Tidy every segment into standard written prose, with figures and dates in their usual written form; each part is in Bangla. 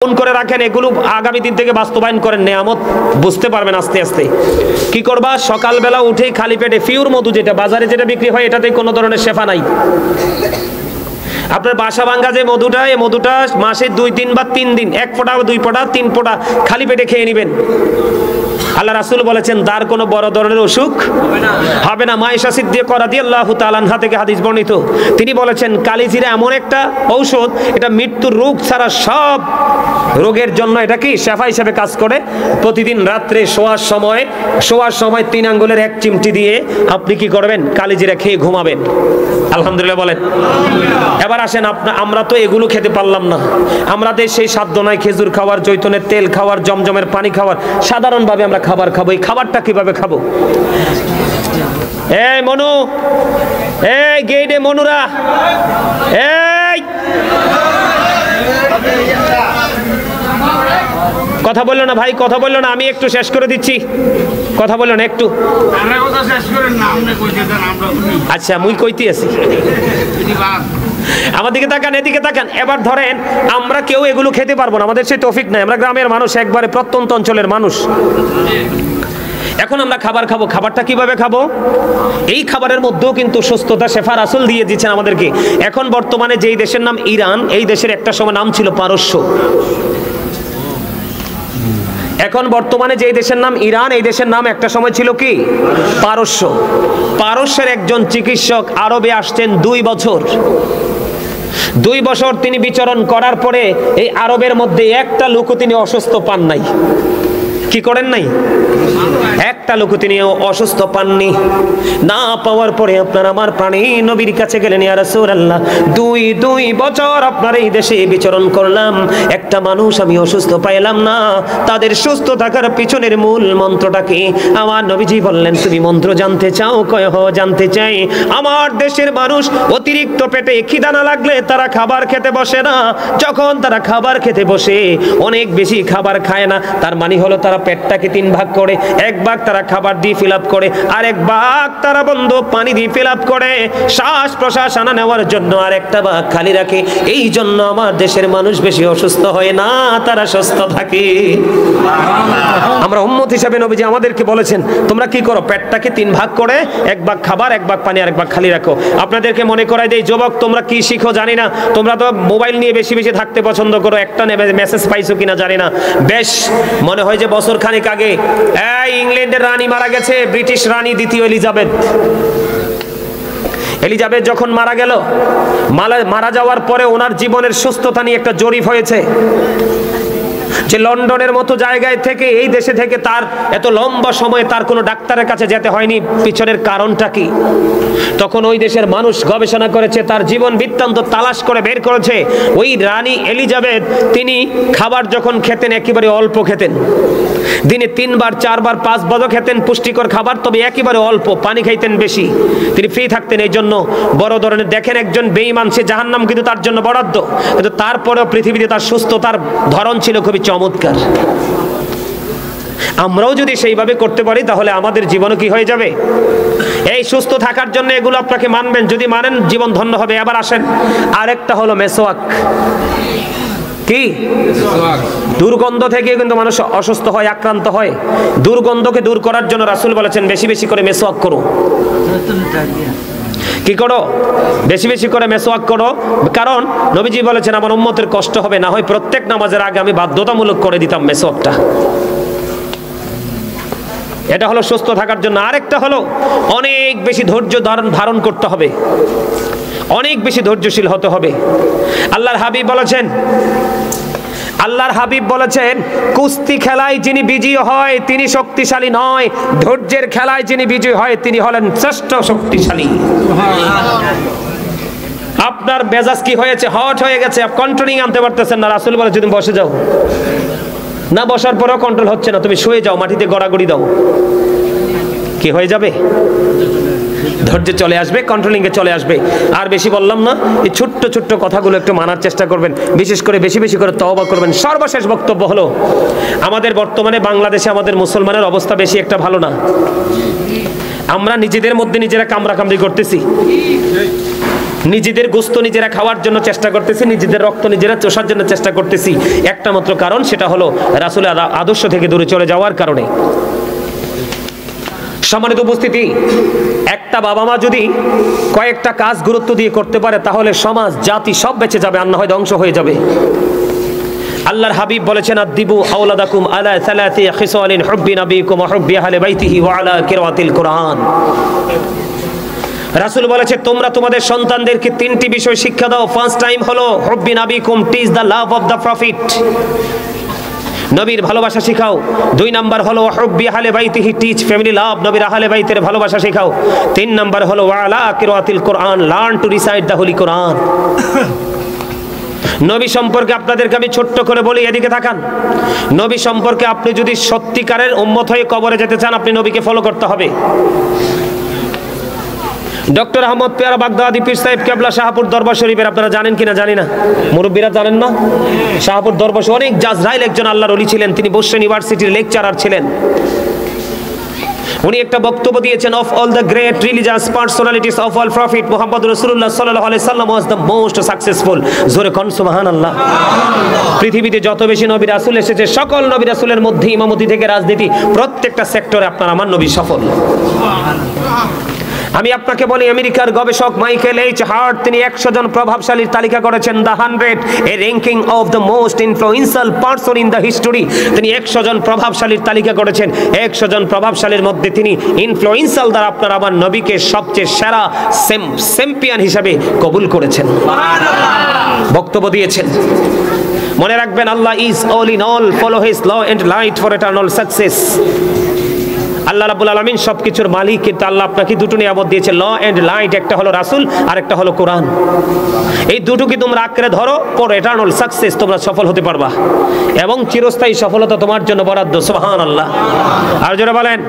করে রাখেন, এগুলো আগামী দিন থেকে বাস্তবায়ন করেন, নেয়ামত বুঝতে পারবেন আস্তে আস্তে। কি করবা, সকালবেলা উঠেই খালি পেটে পিওর মধু, যেটা বাজারে যেটা বিক্রি হয় এটাতে কোনো ধরনের শেফা নাই। আপনার বাসা ভাঙ্গা যে মধুটা, এই মধুটা মাসে 2-3 বা 3 দিন 1 ফোঁটা 2 ফোঁটা 3 ফোঁটা খালি পেটে খেয়ে নেবেন। আল্লাহ রাসূল বলেছেন তার কোনো বড় ধরনের অসুখ হবে না। মায়েশা সিদ্দিকা রাদিয়াল্লাহু তাআলা আনহা থেকে হাদিস বর্ণিত, তিনি বলেছেন কালিজিরা এমন একটা ঔষধ, এটা মৃত্যুর রোগ ছাড়া সব রোগের জন্য এটা কি শেফা হিসেবে কাজ করে। প্রতিদিন রাত্রে শোয়ার সময় 3 আঙ্গুলের 1 চিমটি দিয়ে আপনি কি করবেন, কালিজিরা খেয়ে ঘুমাবেন। আলহামদুলিল্লাহ বলেন। এবার আসেন, আমরা তো এগুলো খেতে পারলাম না, আমাদের সেই সাধ্য নাই খেজুর খাওয়ার, জৈতুনের তেল খাওয়ার, জমজমের পানি খাওয়ার। সাধারণভাবে আমরা খাবার খাবো, এই খাবারটা কিভাবে খাবো? এই মনু, এই গেইডে মনুরা, এই কথা বললো না ভাই, কথা বললো না, আমি একটু শেষ করে দিচ্ছি, কথা বললো না একটু। আচ্ছা মুই কইতে আছি, আমার দিকে তাকান, এদিকে তাকান। এবার ধরেন আমরা কেউ এগুলো খেতে পারবো না, আমাদের সেই তৌফিক নাই, আমরা গ্রামের মানুষ, একবারে প্রত্যন্ত অঞ্চলের মানুষ। এখন আমরা খাবার খাবো, খাবারটা কিভাবে খাবো? এই খাবারের মধ্যেও কিন্তু সুস্থতা শেফা রাসূল দিয়ে দিচ্ছেন আমাদেরকে। এখন বর্তমানে যেই দেশের নাম ইরান, এই দেশের একটা সময় নাম ছিল পারস্য। এখন বর্তমানে যেই দেশের নাম ইরান, এই দেশের নাম একটা সময় ছিল কি পারস্য। পারস্যের একজন চিকিৎসক আরবে আসছেন 2 বছর। 2 বছর তিনি বিচরণ করার পরে এই আরবের মধ্যে একটা লোকও তিনি অসুস্থ পান নাই। কি করেন নাই? একটা লোক তিনি অসুস্থ পাননি। না পাওয়ার পরে আপনার আমার প্রাণী নবীর কাছে গেলেন, ইয়া রাসূলুল্লাহ 2 বছর আপনার এই দেশে বিচরণ করলাম, একটা মানুষ আমি অসুস্থ পাইলাম না, তাদের সুস্থ থাকার পিছনের মূল মন্ত্রটা কি? আমার নবীজি বললেন, তুমি মন্ত্র জানতে চাও? কয় হ, জানতে চাই। আমার দেশের মানুষ অতিরিক্ত পেটে খিদা না লাগলে তারা খাবার খেতে বসে না, যখন তারা খাবার খেতে বসে অনেক বেশি খাবার খায় না, তার মানে হলো তারা পেটটাকে 3 ভাগ করে, 1 ভাগ তারা খাবার দিয়ে ফিল আপ করে, আর 1 ভাগ তারা বন্ধ পানি দিয়ে ফিল আপ করে, শ্বাস প্রশ্বাস আনা নেওয়ার জন্য আর 1টা ভাগ খালি রাখে। এই জন্য আমার দেশের মানুষ বেশি অসুস্থ হয় না, তারা সুস্থ থাকে। আমরা উম্মত হিসাবে নবীজি আমাদেরকে বলেছেন তোমরা কি করো, পেটটাকে 3 ভাগ করে 1 ভাগ খাবার, 1 ভাগ পানি, আর 1 ভাগ খালি রাখো। আপনাদেরকে মনে করাই দেই, যুবক তোমরা কি শিখো জানি না, তোমরা তো মোবাইল নিয়ে বেশি বেশি থাকতে পছন্দ করো, একটা মেসেজ পাইছো কিনা জানি না। বেশ মনে হয় যে বছর খানিক আগে এই ইংল্যান্ডের রানী মারা গেছে, ব্রিটিশ রানী 2য় এলিজাবেথ যখন মারা গেল, মারা যাওয়ার পরে ওনার জীবনের সুস্থতা নিয়ে একটা জরিপ হয়েছে, যে লন্ডনের মতো জায়গায় থেকে এই দেশে থেকে তার এত লম্বা সময় তার কোনো ডাক্তারের কাছে যেতে হয়নি, পিছনের কারণটা কি? তখন ওই দেশের মানুষ গবেষণা করেছে, তার জীবন বৃত্তান্ত তালাশ করে বের করেছে, ওই রানী এলিজাবেথ তিনি খাবার যখন খেতেন একেবারে অল্প খেতেন, দিনে 3 বার 4 বার 5 বারও খেতেন পুষ্টিকর খাবার, তবে একেবারে অল্প, পানি খাইতেন বেশি, তিনি ফ্রি থাকতেন। এই জন্য বড় ধরনের দেখেন একজন বেঈমান, সে জাহান্নাম কিন্তু তার জন্য বরাদ্দ, কিন্তু তারপরেও পৃথিবীতে তার সুস্থতার ধরন ছিল খুবই চমৎকার। আমরাও যদি সেইভাবে করতে পারি তাহলে আমাদের জীবনও কি হয়ে যাবে? এই সুস্থ থাকার জন্য এগুলো আপনাকে মানবেন, যদি মানেন জীবন ধন্য হবে। এবার আসেন, আরেকটা হলো মেসওয়াক। কি দুর্গন্ধ থেকে কিন্তু মানুষ অসুস্থ হয়, আক্রান্ত হয়। দুর্গন্ধকে দূর করার জন্য রাসূল বলেছেন বেশি বেশি করে মেসওয়াক করো। কি করো? বেশি বেশি করে মেসওয়াক করো, কারণ নবীজি বলেছেন আমার উম্মতের কষ্ট হবে, না হয় প্রত্যেক নামাজের আগে আমি বাধ্যতামূলক করে দিতাম মেসওয়াকটা। এটা হলো সুস্থ থাকার জন্য। আরেকটা হলো অনেক বেশি ধৈর্য ধারণ করতে হবে, অনেক বেশি ধৈর্যশীল হতে হবে। আল্লাহর হাবিব বলেছেন কুস্তি খেলায় যিনি বিজয়ী হয় তিনি শক্তিশালী নয়, ধৈর্যের খেলায় যিনি বিজয়ী হয় তিনি হলেন শ্রেষ্ঠ শক্তিশালী। আপনার মেজাজ কি হয়েছে? হট হয়ে গেছে, কন্ট্রোলিং আনতে পারতেছেন না। রাসূল বলে যদি বসে যাও, না বসার পরেও কন্ট্রোল হচ্ছে না, তুমি শুয়ে যাও, মাটিতে গড়াগড়ি দাও, কি হয়ে যাবে? ধৈর্য চলে আসবে, কন্ট্রোলিং এ চলে আসবে। আর বেশি বললাম না, এই ছোট্ট ছোট্ট কথাগুলো একটু মানার চেষ্টা করবেন, বিশেষ করে বেশি বেশি করে তওবা করবেন। সর্বশেষ বক্তব্য হলো, আমাদের বর্তমানে বাংলাদেশে আমাদের মুসলমানের অবস্থা বেশি একটা ভালো না। আমরা নিজেদের মধ্যে নিজেরা কামড়াকামড়ি করতেছি, নিজেদের গোশত নিজেরা খাওয়ার জন্য চেষ্টা করতেছি, নিজেদের রক্ত নিজেরা চোষার জন্য চেষ্টা করতেছি, একটা মাত্র কারণ, সেটা হলো রাসূলের আদর্শ থেকে দূরে চলে যাওয়ার কারণে। সম্মানিত উপস্থিতি, একটা বাবা মা যদি কয়েকটা কাজ গুরুত্ব দিয়ে করতে পারে তাহলে সমাজ জাতি সব বেঁচে যাবে, আর না হয় ধ্বংস হয়ে যাবে। আল্লাহর হাবিব বলেছেন, আদিবু আওলাদাকুম আলা সালাতি খিসালিন হুব্বি নবিকুম ওয়া হুব্বি আহলি বাইতিহি ওয়া আলা কিরাতিল কুরআন। রাসূল বলেছে, তোমরা তোমাদের সন্তানদেরকে তিনটি বিষয় শিক্ষা দাও। ফার্স্ট টাইম হলো হুব্বি নবিকুম, teach the love of the prophet, নবীর ভালোবাসা শেখাও। 2 নাম্বার হলো হুব্বি আহলি বাইতিহি, টিচ ফ্যামিলি লাভ, নবীর আহলে বাইতের ভালোবাসা শেখাও। 3 নাম্বার হলো ওয়া আলা কিরাতিল কুরআন, learn to recite the holy Quran. নবী সম্পর্কে আপনাদেরকে আমি ছোট্ট করে বলি, এদিকে তাকান। নবী সম্পর্কে আপনি যদি সত্যিকারের উম্মত হয়ে কবরে যেতে চান, আপনি নবীকে ফলো করতে হবে। ডক্টর আহমদ পেয়ারা বাগদাদি পীর সাহেব কেবলা শাহপুর দরবার শরীফের, আপনারা জানেন কিনা জানি না, মুরব্বীরা জানেন না? শাহপুর দরবার অনেক জাজরাইল একজন আল্লাহর ওলি ছিলেন, তিনি বসরা ইউনিভার্সিটির লেকচারার ছিলেন। উনি একটা বক্তব্য দিয়েছেন, of all the great religious personalities of all prophet Muhammad রাসূলুল্লাহ সাল্লাল্লাহু আলাইহি সাল্লাম ওয়াজ দ্য মোস্ট সাকসেসফুল। জোরে কোন সুবহানাল্লাহ। পৃথিবীতে যত বেশি নবী রাসূল এসেছে, সকল নবী রাসূলের মধ্যে ইমামতি থেকে রাজনীতি, প্রত্যেকটা সেক্টরে আপনার আমার নবী সফল। আমি আপনাকে বলি, আমেরিকার গবেষক মাইকেল এইচ হার্ট তিনি 100 জন প্রভাবশালীর তালিকা করেছেন, the 100 A ranking of the most influential person in the history. তিনি 100 জন প্রভাবশালীর তালিকা করেছেন, 100 জন প্রভাবশালীর মধ্যে তিনি ইনফ্লুয়েন্সিয়াল দ্বারা আপনার আমার নবীকে সবচেয়ে সেরা চ্যাম্পিয়ন হিসেবে কবুল করেছেন, বক্তব্য দিয়েছেন। মনে রাখবেন, Allah is all in all, follow his law and light for eternal success. Allah রাব্বুল আলামিন সবকিছুর মালিক, কিন্তু আল্লাহ আপনাকে দুটো নিয়ামত দিয়েছে, ল এন্ড লাইট। একটা হলো রাসূল আর একটা হলো কোরআন। এই দুটোকে তোমরা আঁকড়ে ধরো, ফর ইটারনাল সাকসেস, তোমরা সফল হতে পারবা এবং চিরস্থায়ী সফলতা তোমার জন্য বরাদ্দ। সুবহানাল্লাহ। আর জোরে বলেন।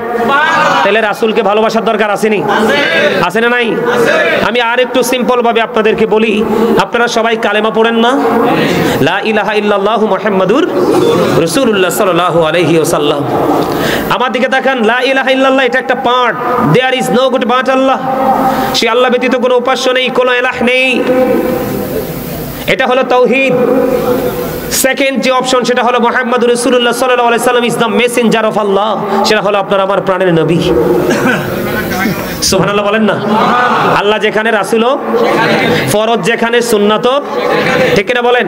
তাহলে রাসূলকে ভালোবাসার দরকার আসেনি? আছে না নাই? আমি আর একটু সিম্পল ভাবে আপনাদেরকে বলি, আপনারা সবাই কালেমা পড়েন না? লা ইলাহা ইল্লাল্লাহু মুহাম্মাদুর রাসূলুল্লাহ সাল্লাল্লাহু আলাইহি ওয়াসাল্লাম। আমার দিকে তাকান, লা ইলাহা ইল্লাল্লাহ এটা একটা part, there is no god but Allah. সে আল্লাহ ব্যতীত কোনো উপাস্য নেই, কোনো ইলাহ নেই, এটা হলো তাওহীদ। সেকেন্ড যে অপশন, সেটা হলো মুহাম্মাদুর রাসূলুল্লাহ সাল্লাল্লাহু আলাইহি সাল্লাম ইজ দ্য মেসেঞ্জার অফ আল্লাহ, সেটা হলো আপনার আমার প্রাণের নবী। সুবহানাল্লাহ বলেন না? আল্লাহ যেখানে রাসূলও, ফরজ যেখানে সুন্নাতও, ঠিক কিনা বলেন?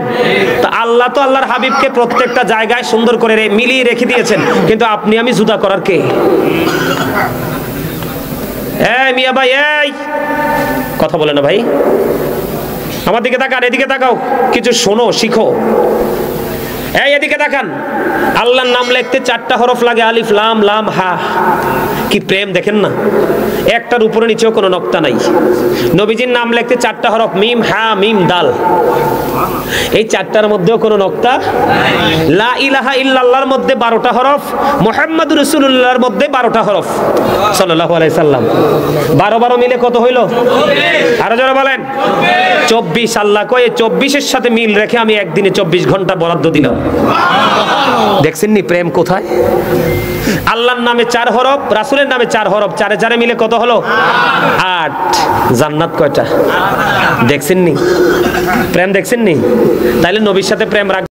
তো আল্লাহ তো আল্লাহর হাবিবকে প্রত্যেকটা জায়গায় সুন্দর করে মিলিয়ে রেখে দিয়েছেন, কিন্তু আপনি আমি জুদা করার কে? এই মিয়া ভাই, এই কথা বলে না ভাই, আমার দিকে তাকান, এদিকে তাকাও, কিছু শোনো, শিখো। এই এদিকে তাকান, আল্লাহর নাম লিখতে 4টা হরফ লাগে, আলিফ লাম লাম হা। কি প্রেম দেখেন না, একটার উপরে নিচেও কোনো নক্তা নাই। নবীজির নাম লিখতে 4টা হরফ, মিম হা মিম দাল, এই 4টার মধ্যেও কোনো নক্তা। লা ইলাহা ইল্লাল্লাহর মধ্যে 12টা হরফ, মুহাম্মাদুর রাসূলুল্লাহর মধ্যে 12টা হরফ সাল্লাল্লাহু আলাইহি সাল্লাম। 12 মিলে কত হইল? আরো জোরে বলেন। 24। আল্লাহ কয় 24-এর সাথে মিল রেখে আমি একদিনে 24 ঘন্টা বরাদ্দ দিলাম। দেখছেন নি প্রেম কোথায়? আল্লাহর নামে 4 হরফ, রাসূলের নামে 4 হরফ, 4 মিলে কত হলো? 8। জান্নাত কয়টা? দেখছেন নি প্রেম? দেখছেন নি? তাইলে নবীর সাথে প্রেম রাখ।